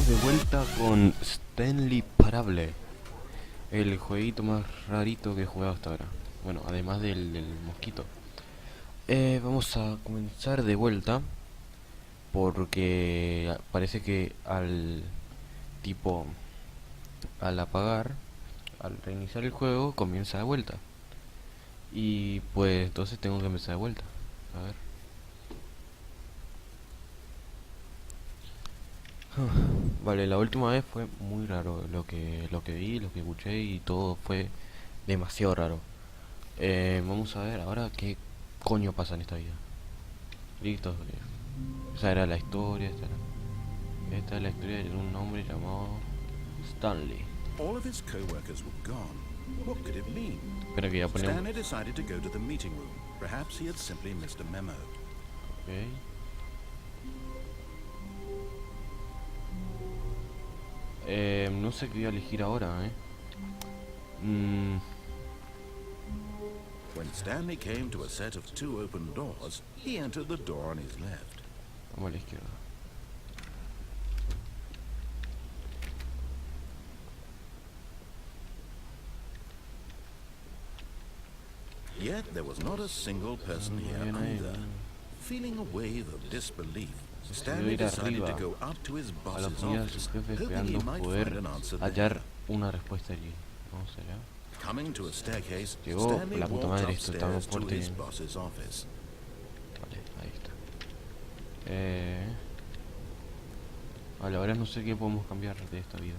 estamos de vuelta con Stanley Parable, el jueguito más rarito que he jugado hasta ahora. Bueno, además del mosquito. Vamos a comenzar de vuelta porque parece que al apagar, al reiniciar el juego, comienza de vuelta. Y pues entonces tengo que empezar de vuelta. A ver. Vale, la última vez fue muy raro lo que vi, lo que escuché y todo fue demasiado raro. Vamos a ver ahora qué coño pasa en esta vida. Listo. Esa era la historia. Esta es la historia de un hombre llamado Stanley. All of his co-workers were gone. What could it mean? Espera que ya ponemos. Stanley decided to go to the meeting room. Perhaps he had simply missed a memo. Okay. No sé qué voy a elegir ahora, When Stanley came to a set of two open doors, he entered the door on his left. Vamos a la izquierda. Yet there was not a single person here either. Feeling a wave of disbelief, Stanley decided to go up to his A la boss's oficina de office, su jefe hoping he esperando might poder find an answer hallar there. una respuesta allí. Vamos allá. Coming to a staircase, Llegó Stanley la puta walked madre, esto está muy upstairs to fuerte. his boss's office. Vale, ahí está. Vale, ahora no sé qué podemos cambiar de esta vida.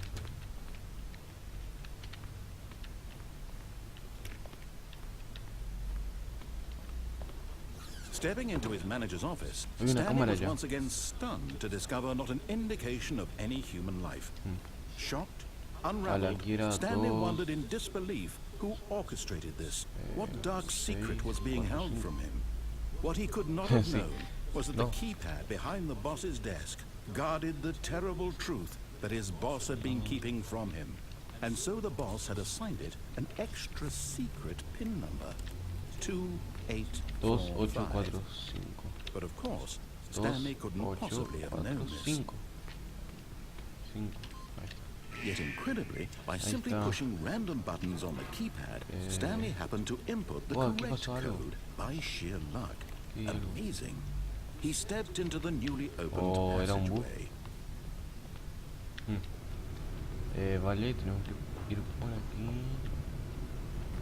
Stepping into his manager's office, Hay una Stanley cámara was ya. once again stunned to discover not an indication of any human life. Shocked, unraveled, aquí era Stanley dos. wondered in disbelief who orchestrated this. What dark secret was being held from him? What he could not have Sí. known was that No. the keypad behind the boss's desk guarded the terrible truth that his boss had been keeping from him. And so the boss had assigned it an extra secret PIN number. 2845. 2845. But of course, Stanley couldn't possibly have known this. 5. Yet incredibly, by simply está. pushing random buttons on the keypad, Stanley happened to input the Wow, ¿qué correct pasó algo? code by sheer luck. Sí. Amazing. He stepped into the newly opened Oh, era un bug. passageway. Vale, tenemos que ir por aquí.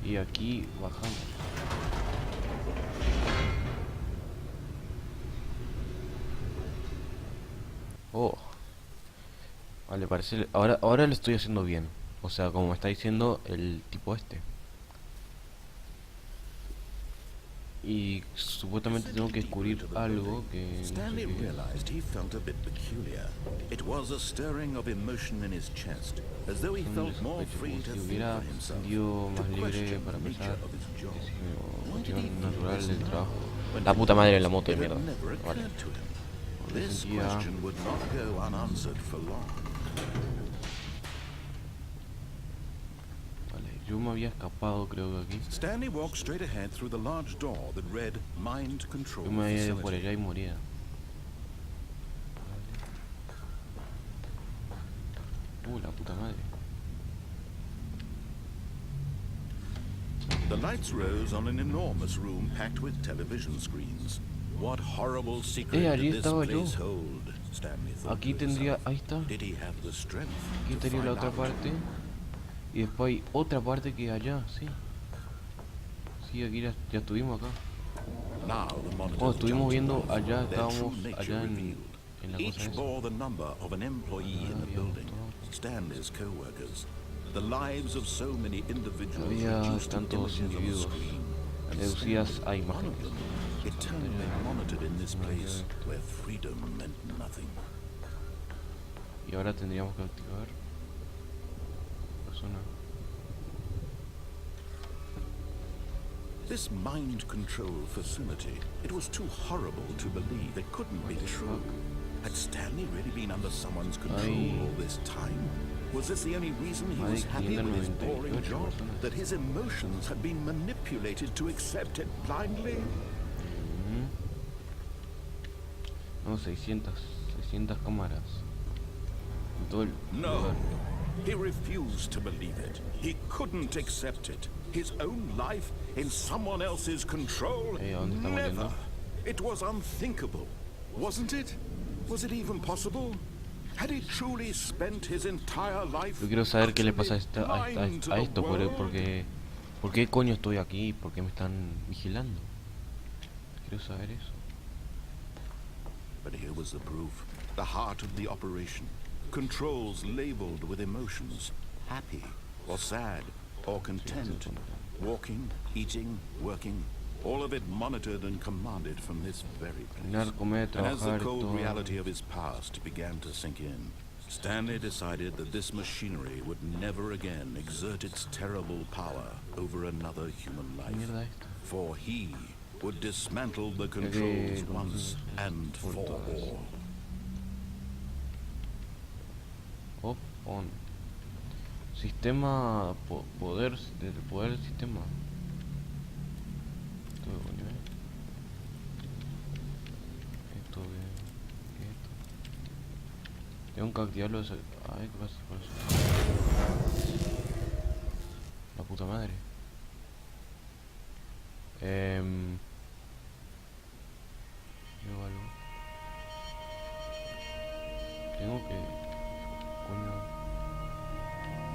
Y aquí bajamos. Oh. Vale, parece. Ahora lo estoy haciendo bien. O sea, como me está diciendo el tipo este. Y supuestamente tengo que descubrir algo que no sé Stanley qué es. realized he felt a bit peculiar. It was a stirring of emotion in his chest, as though he felt more free to Si think hubiera for himself, sentido to más libre question para the nature pensar, of his job. cuestión natural del trabajo. La puta madre de la moto de It had mierda. never Vale. occurred to him. This sentía- question would not go unanswered for long. Vale, yo me había escapado, creo que aquí. Stanley walked straight ahead through the large door that read Mind Control Yo me había ido por Facility. allá y moría. La puta madre. The lights rose on an enormous room packed with television screens. What horrible secret allí did this estaba yo. place hold? Stanley thought Aquí to tendría, himself. ahí está. Did he have the strength Aquí to estaría la find otra out? parte. Y después hay otra parte que allá, sí. Sí, aquí ya estuvimos acá. Now the monitors Oh, estuvimos jumped viendo to life, allá, their true estábamos nature allá revealed. en la cosa Each esa. bore the number of an employee in the había building. otro. Stanley's co-workers. The lives of so many individuals Había reduced to tantos images on the individuos screen. And reducidas Stanley, a one of imágenes. them, eternally monitored in this place where freedom meant nothing. Y ahora tendríamos que activar persona. This mind control facility, it was too horrible to believe. It couldn't be true. Had Stanley really been under someone's control all this time? Was this the only reason he was happy with his boring job? That his emotions had been manipulated to accept it blindly? No, 600 cámaras. todo el No, lugar. he refused to believe it. He couldn't accept it. His own life in someone else's control? ¿A dónde está Never. muriendo? It was unthinkable, wasn't it? Was it even possible? Had he truly spent his entire life? Yo quiero saber qué le pasa a, utterly blind to the esto, world? ¿por qué coño estoy aquí? ¿Por qué me están vigilando? Quiero saber eso. But here was the proof. The heart of the operation. Controls labeled with emotions. Happy, or sad, or content. Walking, eating, working. All of it monitored and commanded from this very place. Comer, And as the trabajar, cold todo. reality of his past began to sink in, Stanley decided that this machinery would never again exert its terrible power over another human ¿Qué mierda life. es esto? For he would dismantle the controls once and for all. Off, on. Sistema, poder del sistema. Esto, coño, esto, ¿qué es esto? Tengo que activarlo. Ay, ¿qué pasa por eso? La puta madre. Veo algo. Tengo que... Coño.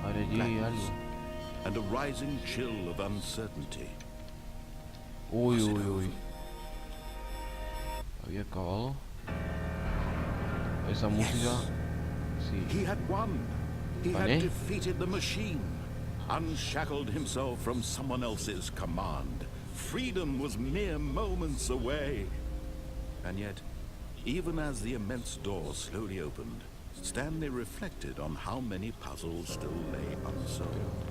Ahora llegué algo. And a rising chill of uncertainty. Uy, uy, uy. Había acabado. Esa música. Sí. He had won. He had Vale. defeated the machine. Unshackled himself from someone else's command. Freedom was mere moments away. And yet, even as the immense door slowly opened, Stanley reflected on how many puzzles still lay unsolved.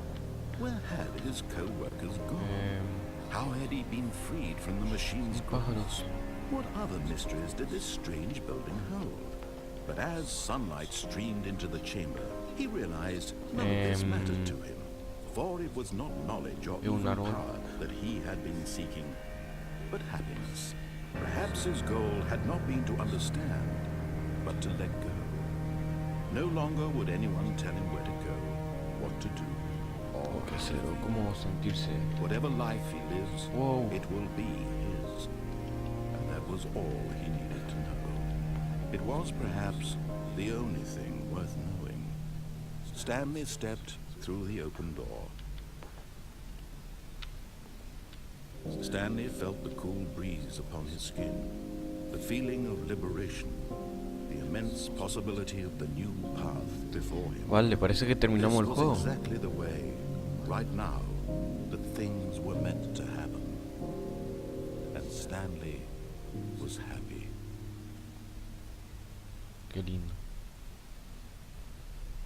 Where had his co-workers gone? How had he been freed from the machine's Pájaros. grasp? What other mysteries did this strange building hold? But as sunlight streamed into the chamber, he realized none of this mattered to him, for it was not knowledge or even power that he had been seeking, but happiness. Perhaps his goal had not been to understand, but to let go. No longer would anyone tell him where to go, what to do, or ¿Qué hacer? ¿O cómo sentirse? whatever life he lives, Wow. it will be his. And that was all he needed to know. It was perhaps the only thing worth knowing. Stanley stepped through the open door. Stanley felt the cool breeze upon his skin, the feeling of liberation, the immense possibility of the new path before him. Vale, parece que terminamos el This juego. was exactly the way, right now, that things were meant to happen. And Stanley was happy. Qué lindo.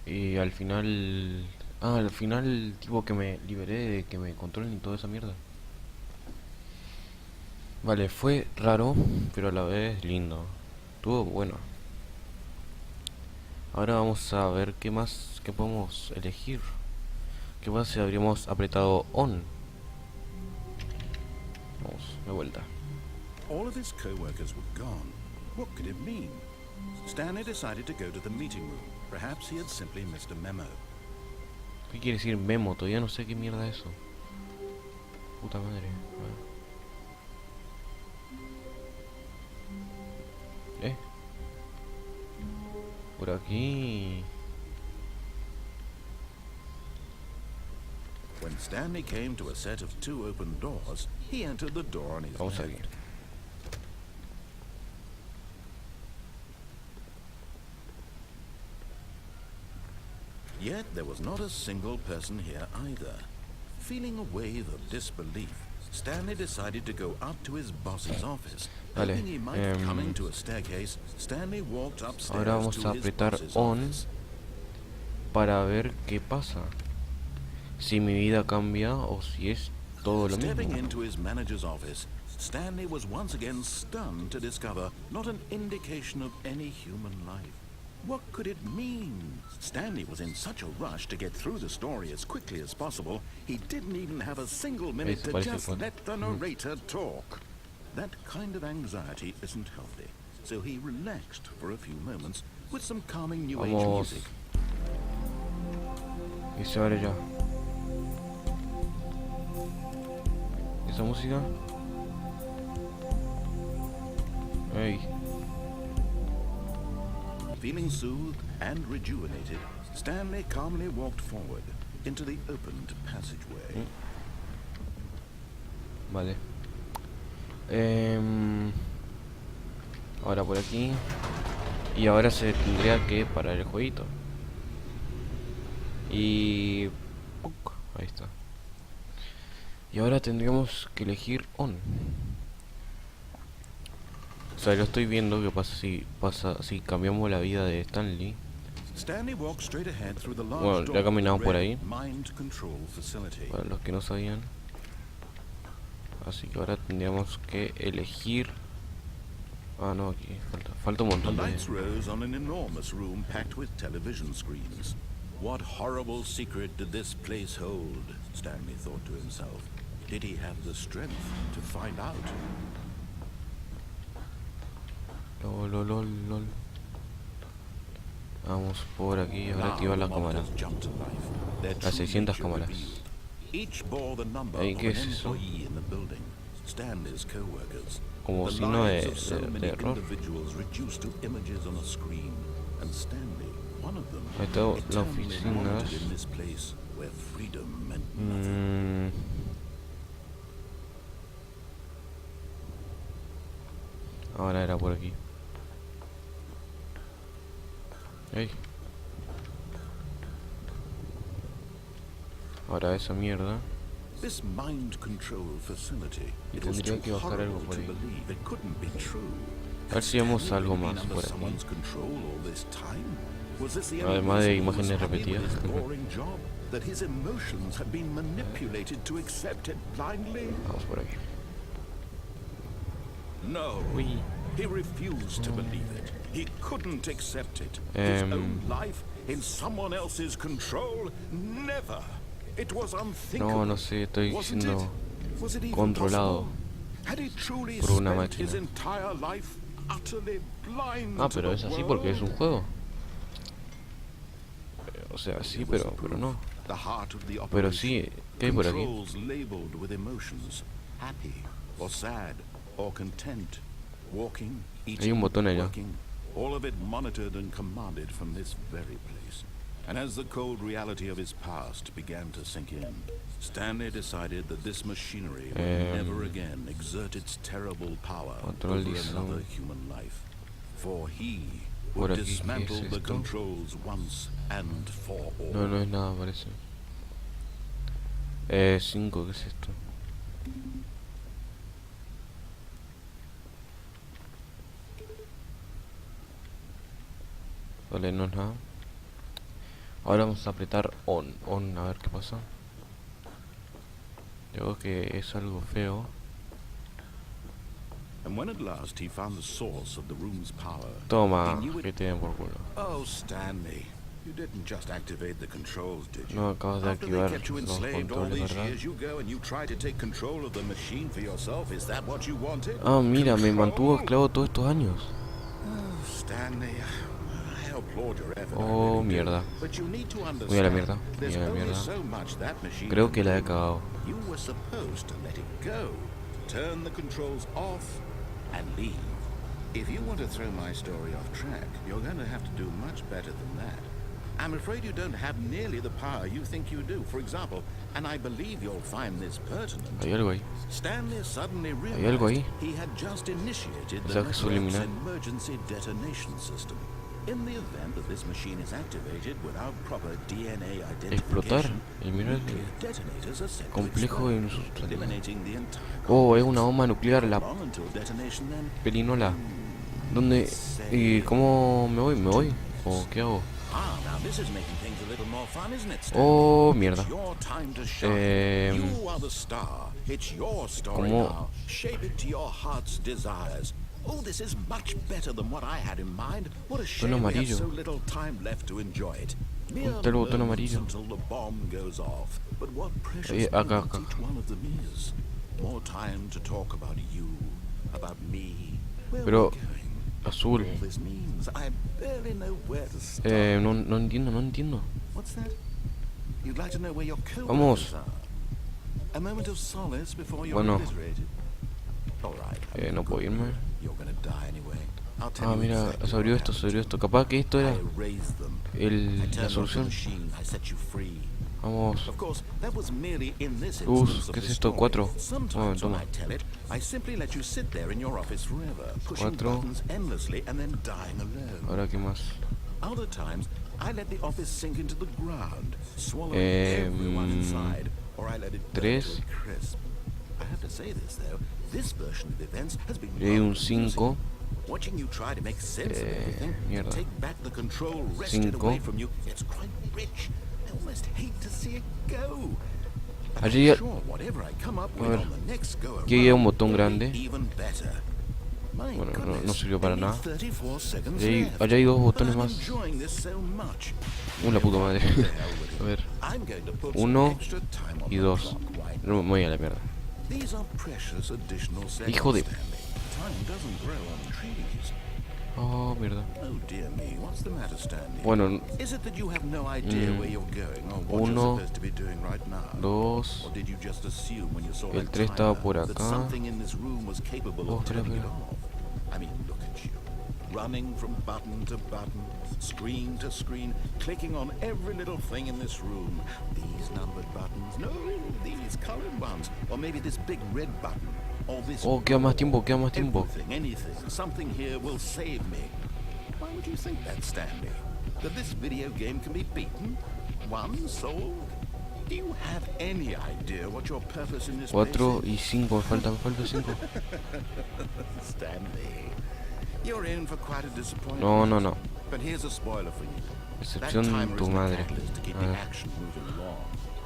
Y al final... Ah, al final, tipo que me liberé de que me controlen y toda esa mierda. Vale, fue raro, pero a la vez lindo. Estuvo bueno. Ahora vamos a ver qué más que podemos elegir. ¿Qué pasa si habríamos apretado on? Vamos, de vuelta. All of his co-workers were gone. What could it mean? Stanley decided to go to the meeting room. Perhaps he had simply missed a memo. ¿Qué quiere decir memo? Todavía no sé qué mierda es eso. Puta madre. Por aquí. When Stanley came to a set of 2 open doors, he entered the door on his Vamos left. aquí. Yet there was not a single person here either. Feeling a wave of disbelief, Stanley decided to go up to his boss's office. Vale, Hoping he might be coming to a staircase, Stanley walked upstairs ahora vamos to a his apretar boss's on office. para ver qué pasa. Si mi vida cambia o si es todo lo Stepping mismo. into his manager's office, Stanley was once again stunned to discover not an indication of any human life. What could it mean? Stanley was in such a rush to get through the story as quickly as possible, he didn't even have a single minute to just let the narrator talk. That kind of anxiety isn't healthy, so he relaxed for a few moments, with some calming new age Vamos. music. Y se abre ya. ¿Esa música? Ey. Feeling soothed and rejuvenated, Stanley calmly walked forward into the opened passageway. Vale. Ahora por aquí. Y ahora se tendría que parar el jueguito. Y... ¡puc! Ahí está. Y ahora tendríamos que elegir on. O sea, lo estoy viendo que pasa si cambiamos la vida de Stanley. Stanley walked straight ahead through the large Bueno, door ya caminamos of the por red ahí. mind control facility. Para los que no sabían. Así que ahora tendríamos que elegir. Ah, no, aquí falta un The montón de... lights rose on an enormous room packed with television screens. What horrible secret did this place hold? Stanley thought to himself. Did he have the strength to find out? Lol. Vamos por aquí, ahora activar la cámara. Las 600 cámaras. Each bore the number Ey, of ¿qué an es eso? employee in the building. Stanley's co-workers. Como The signo lives de of so many error. individuals reduced to images on a screen, and Stanley, one of them, Ahí está la eternally oficina. wanted in this place where freedom meant nothing. Ahora era por aquí. Ey. Ahora esa mierda. This mind control facility, Y it was tendría too que bajar algo horrible por to ahí. believe it couldn't be true. A ver si vemos Stanley algo really been más under por aquí. someone's control all this time? Was this the Además only de reason he was imágenes happy with repetidas. his boring job? That his emotions had been manipulated to accept it blindly? Vamos por aquí. No. Uy. He refused to believe it. He couldn't accept it. His own life in someone else's control? Never. It was unthinkable. No sé, estoy Wasn't siendo it? Was it even controlado possible? Had he truly por una spent his máquina. entire life utterly blind Ah, to pero the es así porque es un world? juego. O sea, sí, It was pero no. the heart of the Pero operation. sí, ¿qué hay por aquí? Controls labeled with emotions, happy or sad or content, walking, eating, Hay un botón allá. working, all of it monitored and commanded from this very place. And as the cold reality of his past began to sink in, Stanley decided that this machinery would never again exert its terrible power over Control another human life. For he Por would aquí, ¿qué es dismantle the esto? controls once and for all. No, no es nada, parece. 5, ¿qué es esto? Vale, no es nada. Ahora vamos a apretar on, a ver qué pasa. Creo que es algo feo. And when at last he found the source of the room's power, Toma, he knew it. que te den por culo. Oh, Stanley, you didn't just activate the controls, did you? No, acabas de After they activar kept you los enslaved all controles, these ¿verdad? years, you go and you try to take control of the machine for yourself. Is that what you wanted? Ah, mira, me mantuvo Control? esclavo todos estos años. Oh, Stanley, I applaud your effort. I Oh, really do. mierda. But you need to Voy a la mierda, understand, there's voy a la only mierda. so much that machine Creo can que la he do. cagado. You were supposed to let it go, turn the controls off, and leave. If you want to throw my story off track, you're going to have to do much better than that. I'm afraid you don't have nearly the power you think you do. For example, and I believe you'll find this pertinent, Hay algo ahí. Stanley suddenly algo realized ahí. he had just initiated O the sea, que es network's subliminal. emergency detonation system. In the event that this machine is activated without proper DNA Explotar. identification, Y mira nuclear detonators are set to complejo explode, en sus... eliminating the entire Oh, es una bomba nuclear, la long until detonation then. perinola. ¿Dónde? ¿Y cómo me voy? ¿Me voy? ¿O qué hago? Ah, now this is making things a little more fun, isn't it, Stan? Oh, mierda. It's your time to shine. You are the star. It's your story ¿Cómo? now. Shape it to your heart's desires. Oh, this is much better than what I had in mind. What a shame we have amarillo. so little time left to enjoy it. Mere ¿Dónde está el botón moments amarillo? until the bomb goes off. But what precious Acá, moments acá. each one of them is. More time to talk about you, about me. Where Pero- we're going. Azul. all this means. I barely know where to start. No entiendo, no entiendo. What's that? You'd like to know where your Vamos. co-workers are? A moment of solace before you're Bueno. obliterated. All right. No puedo irme. You're gonna die anyway. I'll tell Ah, you mira, exactly se abrió what esto, se abrió happened. esto. Capaz que esto I era erased them. I la turned off the solución. machine. I set you free. Vamos. Of course, that was merely in this Uf, instance of ¿qué es the esto? story. 4. Sometimes when Toma. I tell it, I simply let you sit there in your office forever, pushing 4. buttons endlessly and then dying alone. Ahora, ¿qué más? Other times, I let the office sink into the ground, swallowing everyone inside, or I let it burn 3. to a crisp. I have to say this though, this version of events has been Le di un rather 5. amusing. Watching you try to make sense of everything, mierda. take back the control wrested 5. away from you, it's quite rich. I almost hate to see it go. But Allí, I'm sure whatever I come up with ver, on the next go aquí hay un around botón will grande. be even better. My Bueno, no goodness, sirvió para only nada. 34 seconds Y left. allá hay 2 But botones I'm más. enjoying this so much. La puta madre. The hell with it. A ver. I'm going to put 1 some extra time on y the 2. clock right No me voy a la mierda. These are precious additional seconds, Hijo de- Stanley. Time doesn't grow on trees. Oh, mierda. Oh dear me, what's the matter, Stanley? Bueno, Is it that you have no idea where you're going or what you're 1, supposed to be doing right now? 2. Or did you just assume when you saw El that 3 estaba timer por that acá. something in this room was capable Oh, of espera, turning it espera. off? I mean, look at you. Running from button to button, screen to screen, clicking on every little thing in this room. These numbered buttons, no, these colored ones. Or maybe this big red button. Or this Oh, queda más tiempo, queda más tiempo. Everything, anything, something here will save me. Why would you think that, Stanley? That this video game can be beaten? Won? Sold? Do you have any idea what your purpose in this place 4 is? y 5, me falta 5. Stanley, you're in for quite a disappointment. No. But here's a spoiler for you. That Excepción timer tu is the madre. catalyst to keep A the ver. action moving along.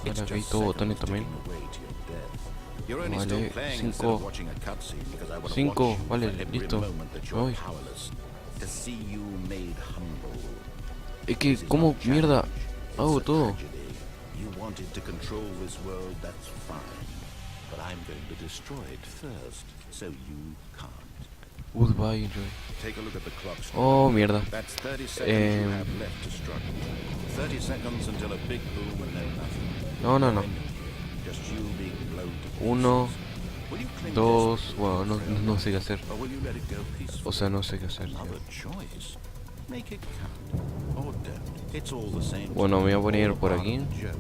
It's Ahora que hay just todo seconds botones también. ticking away to your death. You're only Vale, still playing instead 5. of watching a cutscene because I want to 5, watch you vale, for every listo. moment that Me you're voy. powerless. To see you made humble. Es que, This is ¿cómo not mierda challenge, it's hago a todo? tragedy. You wanted to control this world, that's fine. But I'm going to destroy it first, so you can't. Goodbye, enjoy. Take a look at the clock. Oh, mierda. That's 30 seconds you have left to struggle. 30 seconds until a big boom and then nothing. No. Just you being blown to 1, pieces. Will you cling 2, desperately bueno, to the no sé qué hacer. or will you let it go peacefully? O sea, no sé qué hacer, tío. Another choice. Make it count. Or don't. It's all the same. Bueno, me voy a poner All por part aquí. of the joke.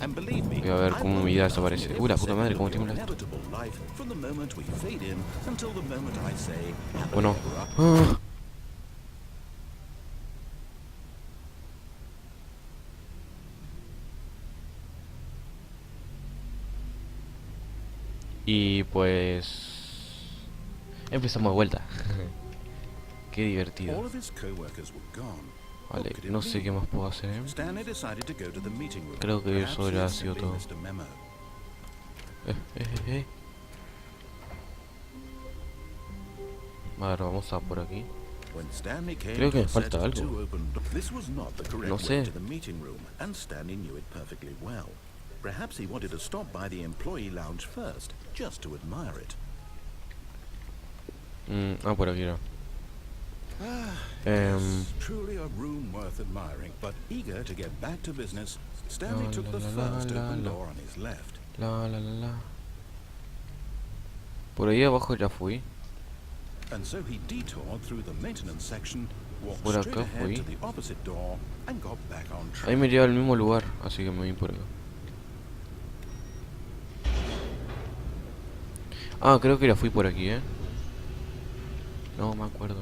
And believe me, Voy a ver I've cómo known mi vida enough desaparece. in Uy, la every puta madre, second cómo of your tiembla esto. inevitable life, from the moment we fade in until the moment I say, happily Bueno. ever after. Ah. Y pues empezamos de vuelta. Qué divertido. All of his co-workers were gone. Vale, What could it no sé be? qué más puedo hacer. Stanley decided to go to the meeting room. Creo que Perhaps eso he ya ha had sido simply todo. missed a memo. Eh. A ver, vamos a por aquí. When Stanley came Creo que to me a set falta of algo. 2 open doors, this was not the correct No way sé. to the meeting room, and Stanley knew it perfectly well. Perhaps he wanted to stop by the employee lounge first, just to admire it. Por aquí era. Yes, truly a room worth admiring, but eager to get back to business, Stanley La, took la, the la, la, first la, open la. door on his left. La. Por ahí abajo ya fui. And so he detoured through the maintenance section, walked Por straight acá ahead fui. to the opposite door, and got back on track. Ahí me lleva al mismo lugar, así que me voy por acá. Ah, creo que ya fui por aquí, No me acuerdo.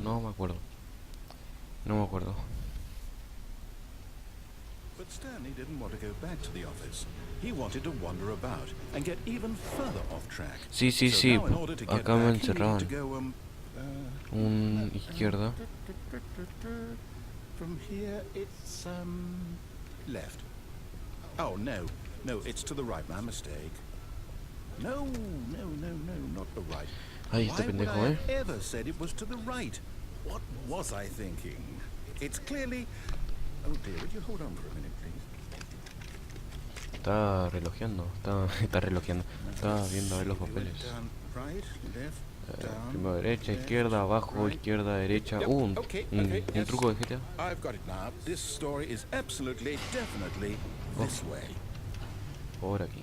But Stanley didn't want to go back to the office. He wanted to wander about and get even further off track. Sí, So now in order to get acá me back, he needed encerraban. to go, Izquierda. From here it's left. Oh no, it's to the right. My mistake. No, not the right. Ahí está Why would pendejo, I have ever said it was to the right? What was I thinking? It's clearly. Oh dear, would you hold on for a minute, please? Está relojeando, está relojeando. Está viendo a ver los We went papeles. down right, left, Primero derecha, izquierda, abajo, izquierda, derecha. Un truco de GTA. I've got it now. This story is absolutely, definitely Oh, this way. por aquí.